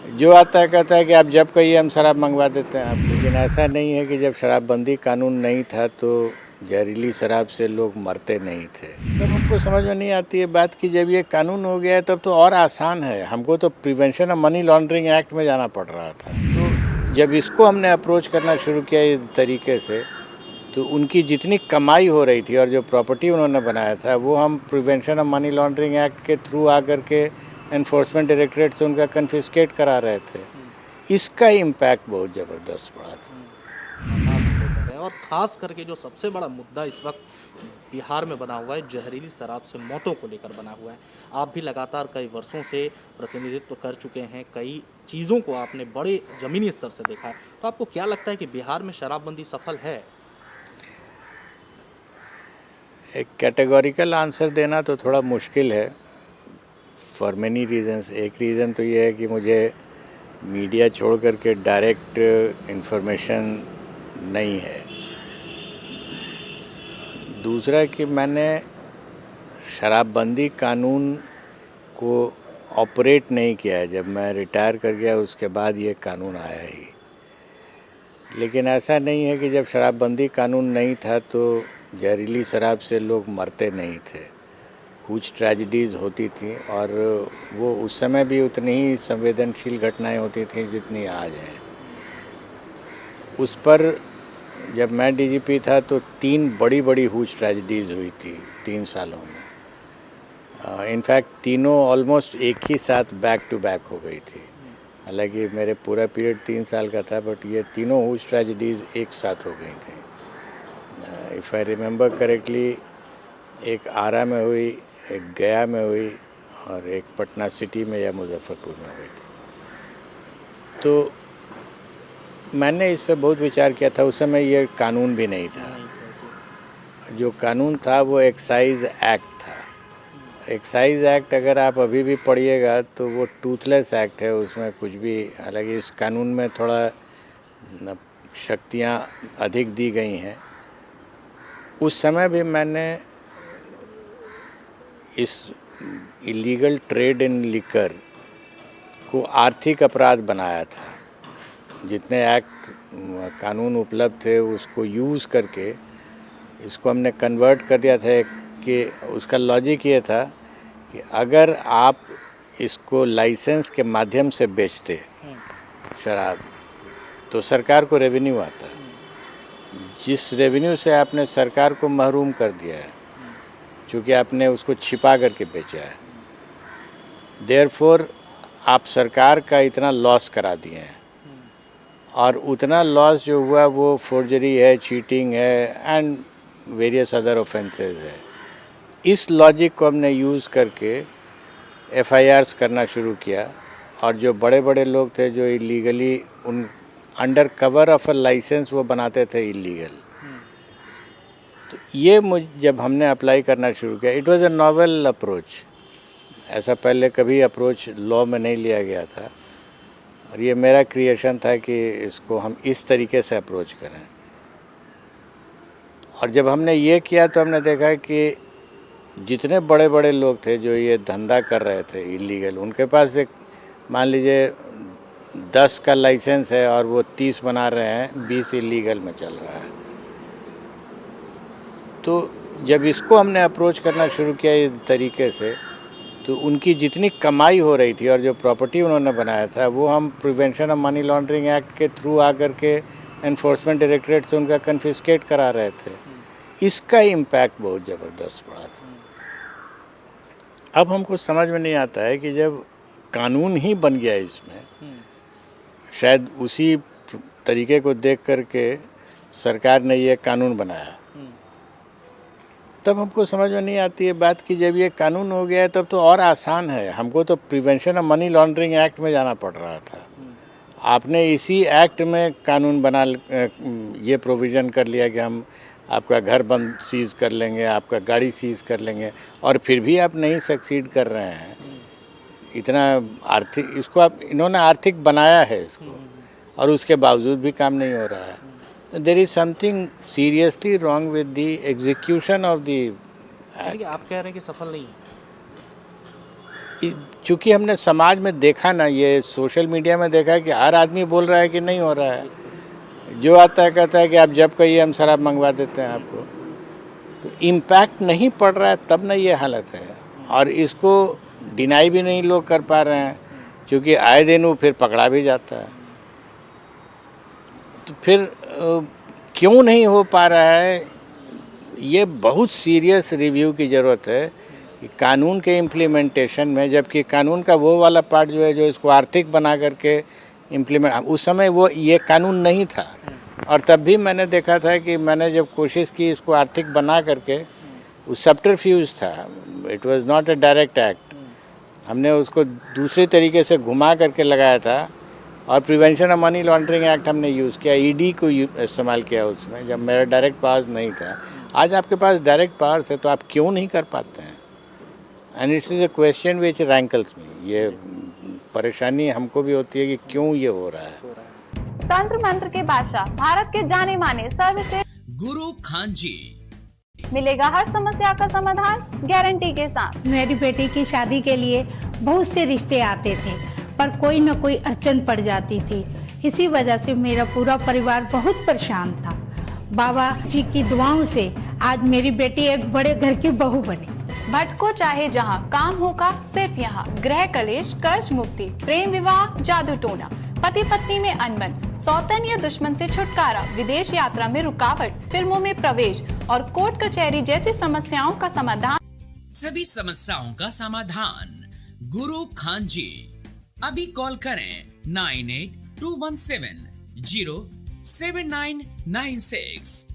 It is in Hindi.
जो आता है कहता है कि आप जब कहिए हम शराब मंगवा देते हैं आप, लेकिन ऐसा नहीं है कि जब शराबबंदी कानून नहीं था तो जहरीली शराब से लोग मरते नहीं थे। तब हमको समझ में नहीं आती है बात कि जब ये कानून हो गया है तब तो और आसान है। हमको तो prevention of money laundering act में जाना पड़ रहा था। तो जब इसको हमने अप्रोच करना शुरू किया इस तरीके से, तो उनकी जितनी कमाई हो रही थी और जो प्रॉपर्टी उन्होंने बनाया था वो हम prevention of money laundering act के थ्रू आकर के एनफोर्समेंट डायरेक्टरेट से उनका कन्फिस्केट करा रहे थे। इसका इम्पैक्ट बहुत ज़बरदस्त पड़ा था। और ख़ास करके जो सबसे बड़ा मुद्दा इस वक्त बिहार में बना हुआ है, जहरीली शराब से मौतों को लेकर बना हुआ है। आप भी लगातार कई वर्षों से प्रतिनिधित्व कर चुके हैं, कई चीज़ों को आपने बड़े ज़मीनी स्तर से देखा है। तो आपको क्या लगता है कि बिहार में शराबबंदी सफल है? एक कैटेगोरिकल आंसर देना तो थोड़ा मुश्किल है, फॉर मेनी रीज़न्स। एक रीज़न तो ये है कि मुझे मीडिया छोड़ करके डायरेक्ट इंफॉर्मेशन नहीं है। दूसरा कि मैंने शराबबंदी कानून को ऑपरेट नहीं किया है। जब मैं रिटायर कर गया उसके बाद ये कानून आया ही। लेकिन ऐसा नहीं है कि जब शराबबंदी कानून नहीं था तो जहरीली शराब से लोग मरते नहीं थे। कुछ ट्रेजिडीज़ होती थी और वो उस समय भी उतनी ही संवेदनशील घटनाएं होती थी जितनी आज हैं। उस पर जब मैं डीजीपी था तो 3 बड़ी बड़ी हुज ट्रेजिडीज़ हुई थी 3 सालों में। इनफैक्ट तीनों ऑलमोस्ट एक ही साथ बैक टू बैक हो गई थी। हालांकि मेरे पूरा पीरियड 3 साल का था, बट ये तीनों हुज ट्रेजिडीज़ एक साथ हो गई थी। इफ़ आई रिमेंबर करेक्टली, एक आरा में हुई, एक गया में हुई और एक पटना सिटी में या मुजफ्फरपुर में हुई थी। तो मैंने इस पर बहुत विचार किया था। उस समय ये कानून भी नहीं था। जो कानून था वो एक्साइज एक्ट था। एक्साइज एक्ट अगर आप अभी भी पढ़िएगा तो वो टूथलेस एक्ट है, उसमें कुछ भी, हालांकि इस कानून में थोड़ा शक्तियाँ अधिक दी गई हैं। उस समय भी मैंने इस इलीगल ट्रेड इन लिकर को आर्थिक अपराध बनाया था। जितने एक्ट कानून उपलब्ध थे उसको यूज़ करके इसको हमने कन्वर्ट कर दिया था कि उसका लॉजिक ये था कि अगर आप इसको लाइसेंस के माध्यम से बेचते शराब तो सरकार को रेवेन्यू आता है। जिस रेवेन्यू से आपने सरकार को महरूम कर दिया है क्योंकि आपने उसको छिपा करके बेचा है, देयरफॉर आप सरकार का इतना लॉस करा दिए हैं। और उतना लॉस जो हुआ वो फोर्जरी है, चीटिंग है एंड वेरियस अदर ऑफेंसेस है। इस लॉजिक को हमने यूज़ करके एफआईआर्स करना शुरू किया और जो बड़े बड़े लोग थे जो इलीगली उन under cover of a licence वो बनाते थे इलीगल, तो ये जब हमने अप्लाई करना शुरू किया, it was a novel approach. ऐसा पहले कभी अप्रोच लॉ में नहीं लिया गया था और ये मेरा क्रिएशन था कि इसको हम इस तरीके से अप्रोच करें। और जब हमने ये किया तो हमने देखा कि जितने बड़े बड़े लोग थे जो ये धंधा कर रहे थे इलीगल, उनके पास एक, मान लीजिए 10 का लाइसेंस है और वो 30 बना रहे हैं, 20 इलीगल में चल रहा है। तो जब इसको हमने अप्रोच करना शुरू किया इस तरीके से, तो उनकी जितनी कमाई हो रही थी और जो प्रॉपर्टी उन्होंने बनाया था वो हम prevention of money laundering act के थ्रू आकर के एनफोर्समेंट डायरेक्टरेट से उनका कन्फिस्केट करा रहे थे। इसका इम्पैक्ट बहुत ज़बरदस्त पड़ा था। अब हमको समझ में नहीं आता है कि जब कानून ही बन गया इसमें, शायद उसी तरीके को देख करके सरकार ने ये कानून बनाया, तब हमको समझ में नहीं आती है बात कि जब ये कानून हो गया है तब तो और आसान है। हमको तो prevention of money laundering act में जाना पड़ रहा था। आपने इसी एक्ट में कानून बना ये प्रोविज़न कर लिया कि हम आपका घर बंद सीज़ कर लेंगे, आपका गाड़ी सीज़ कर लेंगे, और फिर भी आप नहीं सक्सीड कर रहे हैं। इतना आर्थिक, इसको आप, इन्होंने आर्थिक बनाया है इसको, और उसके बावजूद भी काम नहीं हो रहा है। There is something seriously wrong with the execution of the act. आप कह रहे हैं कि सफल नहीं है। चूँकि हमने समाज में देखा ना, ये सोशल मीडिया में देखा है कि हर आदमी बोल रहा है कि नहीं हो रहा है। जो आता है कहता है कि आप जब कहिए हम शराब मंगवा देते हैं आपको। तो इम्पैक्ट नहीं पड़ रहा है तब ना ये हालत है, और इसको डिनाई भी नहीं लोग कर पा रहे हैं, क्योंकि आए दिन वो फिर पकड़ा भी जाता है। तो फिर क्यों नहीं हो पा रहा है, ये बहुत सीरियस रिव्यू की ज़रूरत है कि कानून के इम्प्लीमेंटेशन में, जबकि कानून का वो वाला पार्ट जो है जो इसको आर्थिक बना करके इम्प्लीमेंट, उस समय वो ये कानून नहीं था। और तब भी मैंने देखा था कि मैंने जब कोशिश की इसको आर्थिक बना करके, वो सब्टरफ्यूज था, it was not a direct act. हमने उसको दूसरे तरीके से घुमा करके लगाया था, और prevention of money laundering act हमने यूज़ किया, ईडी को इस्तेमाल किया उसमें, जब मेरा डायरेक्ट पावर्स नहीं था। आज आपके पास डायरेक्ट पावर्स है तो आप क्यों नहीं कर पाते हैं? And its is a question which rankles me. ये परेशानी हमको भी होती है कि क्यों ये हो रहा है। तंत्र मंत्र के बादशाह, भारत के जाने माने सर्वश्रेष्ठ गुरु खान जी, मिलेगा हर समस्या का समाधान गारंटी के साथ। मेरी बेटी की शादी के लिए बहुत से रिश्ते आते थे, पर कोई न कोई अड़चन पड़ जाती थी। इसी वजह से मेरा पूरा परिवार बहुत परेशान था। बाबा जी की दुआओं से आज मेरी बेटी एक बड़े घर की बहू बनी। भटको चाहे जहां, काम होगा सिर्फ यहां। गृह कलेश, कर्ज मुक्ति, प्रेम विवाह, जादू टोना, पति पत्नी में अनबन, सौतन या दुश्मन से छुटकारा, विदेश यात्रा में रुकावट, फिल्मों में प्रवेश और कोर्ट कचहरी जैसी समस्याओं का समाधान। सभी समस्याओं का समाधान गुरु खान जी। अभी कॉल करें 9821707996।